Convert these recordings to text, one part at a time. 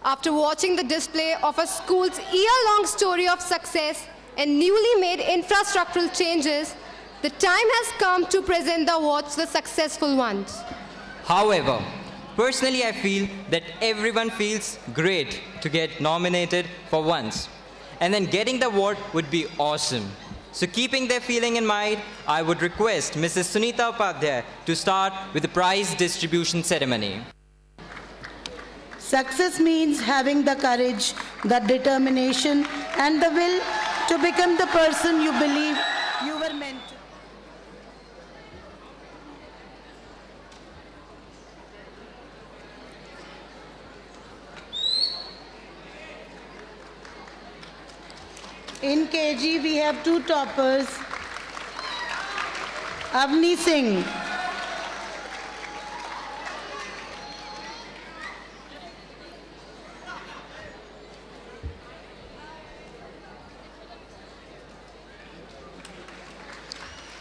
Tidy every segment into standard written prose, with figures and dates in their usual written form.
After watching the display of a school's year-long story of success and newly made infrastructural changes, the time has come to present the awards to the successful ones. However, personally I feel that everyone feels great to get nominated for once. And then getting the award would be awesome. So keeping their feeling in mind, I would request Mrs. Sunita Upadhyay to start with the prize distribution ceremony. Success means having the courage, the determination, and the will to become the person you believe you were meant to. In KG, we have two toppers. Avni Singh.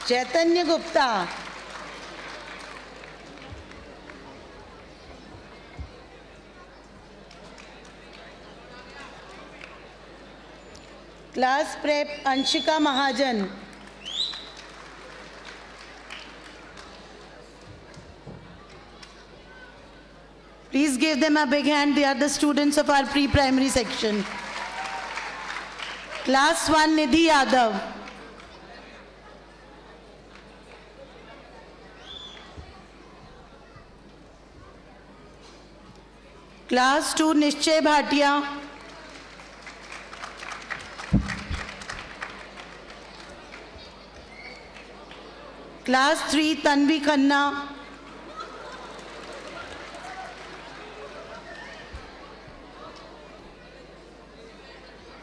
Chaitanya Gupta. Class Prep Anshika Mahajan. Please give them a big hand. They are the students of our pre-primary section. Class 1 Nidhi Yadav. Class 2 Nishchay Bhatia. Class 3 Tanvi Khanna.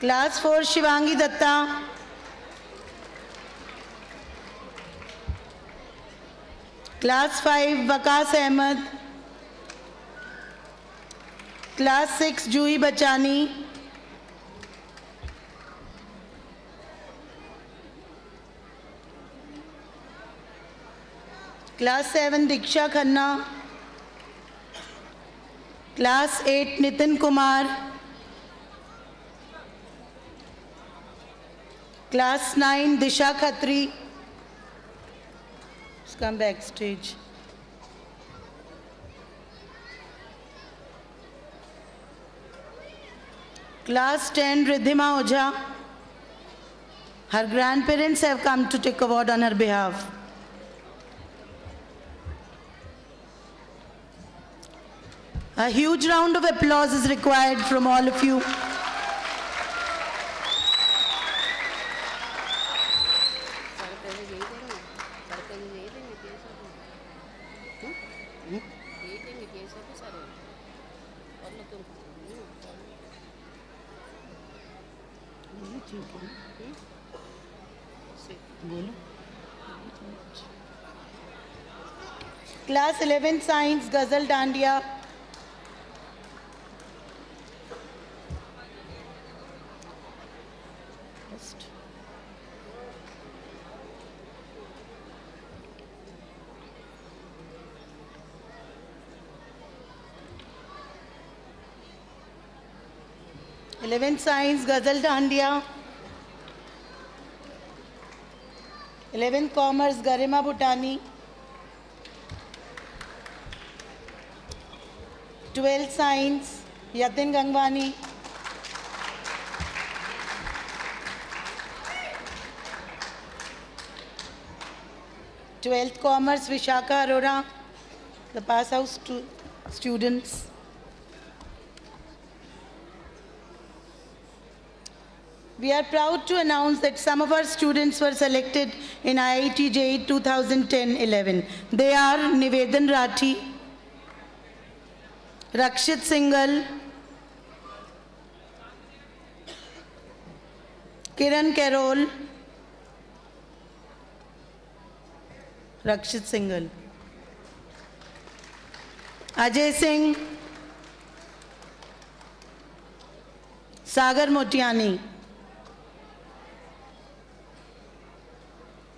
Class 4 Shivangi Datta. Class 5 Waqas Ahmed. Class 6 Juhi Bachani. Class 7 Diksha Khanna. Class 8 Nitin Kumar. Class 9 Disha Khatri. Let's come backstage. Class 10 Riddhima Ojha. Her grandparents have come to take award on her behalf. A huge round of applause is required from all of you. Class 11 Science Ghazal Dandiya. Science Ghazal Dandiya. 11th Commerce Garima Bhutani. 12th Science Yatin Gangwani. 12th Commerce Vishakha Arora, the pass out students. We are proud to announce that some of our students were selected in IIT JEE 2010-11. They are Nivedan Rathi, Rakshit Singhal, Kiran Carol, Rakshit Singhal, Ajay Singh, Sagar Motiani.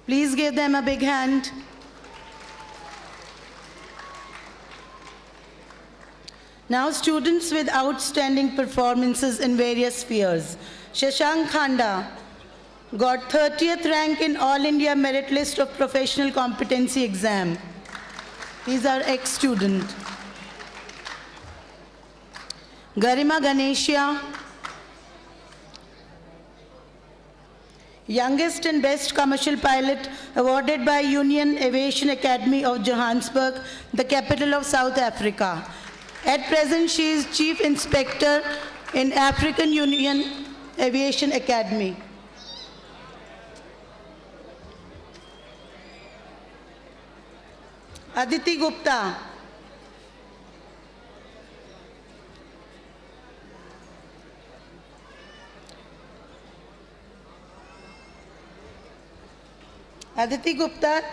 Please give them a big hand. Now students with outstanding performances in various spheres. Shashank Khanda got 30th rank in All India Merit List of Professional Competency Exam. He's our ex-student. Garima Ganesha, youngest and best commercial pilot awarded by Union Aviation Academy of Johannesburg, the capital of South Africa. At present, she is Chief Inspector in African Union Aviation Academy. Aditi Gupta. Aditi Gupta,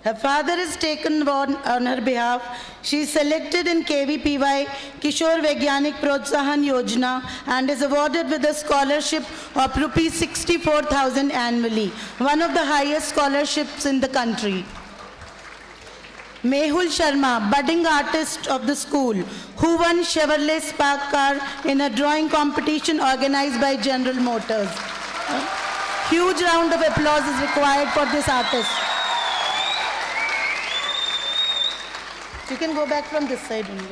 her father is taken on her behalf. She is selected in KVPY Kishore Vaigyanik Protsahan Yojana and is awarded with a scholarship of rupees 64,000 annually, one of the highest scholarships in the country. Mehul Sharma, budding artist of the school, who won Chevrolet Spark car in a drawing competition organized by General Motors. Huge round of applause is required for this artist. You can go back from this side only.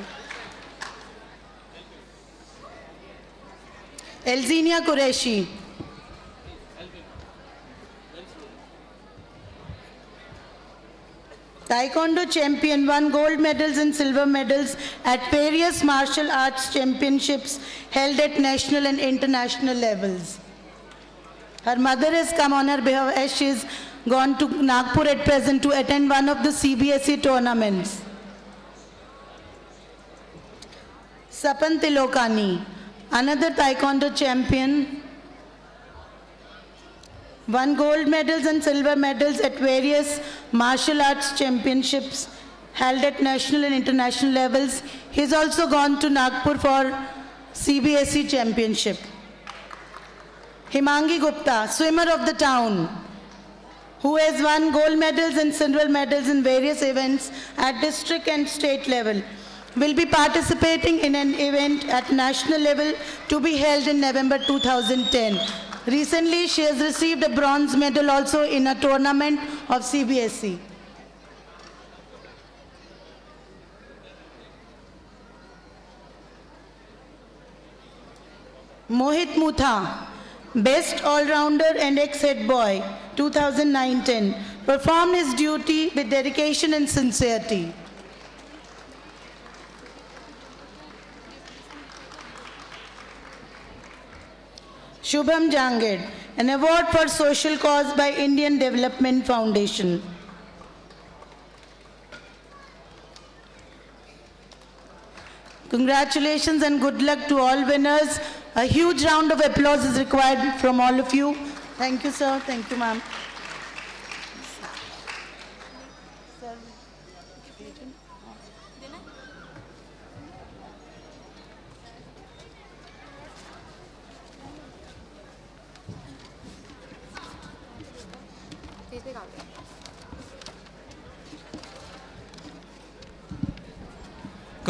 Elzenia Qureshi. Taekwondo champion, won gold medals and silver medals at various martial arts championships held at national and international levels. Her mother has come on her behalf as she has gone to Nagpur at present to attend one of the CBSE tournaments. Sapan Tilokani, another Taekwondo champion, won gold medals and silver medals at various martial arts championships held at national and international levels. He has also gone to Nagpur for CBSE championship. Himangi Gupta, swimmer of the town, who has won gold medals and silver medals in various events at district and state level, will be participating in an event at national level to be held in November 2010. Recently, she has received a bronze medal also in a tournament of CBSE. Mohit Mutha, Best All-Rounder and Ex-Head Boy, 2009-10, performed his duty with dedication and sincerity. Shubham Janged, an award for social cause by Indian Development Foundation. Congratulations and good luck to all winners. A huge round of applause is required from all of you. Thank you, sir. Thank you, ma'am.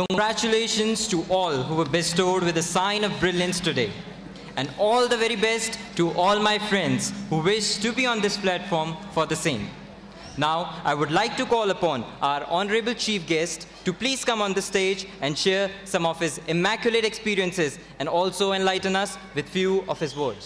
Congratulations to all who were bestowed with a sign of brilliance today. And all the very best to all my friends who wish to be on this platform for the same. Now, I would like to call upon our honorable chief guest to please come on the stage and share some of his immaculate experiences and also enlighten us with few of his words.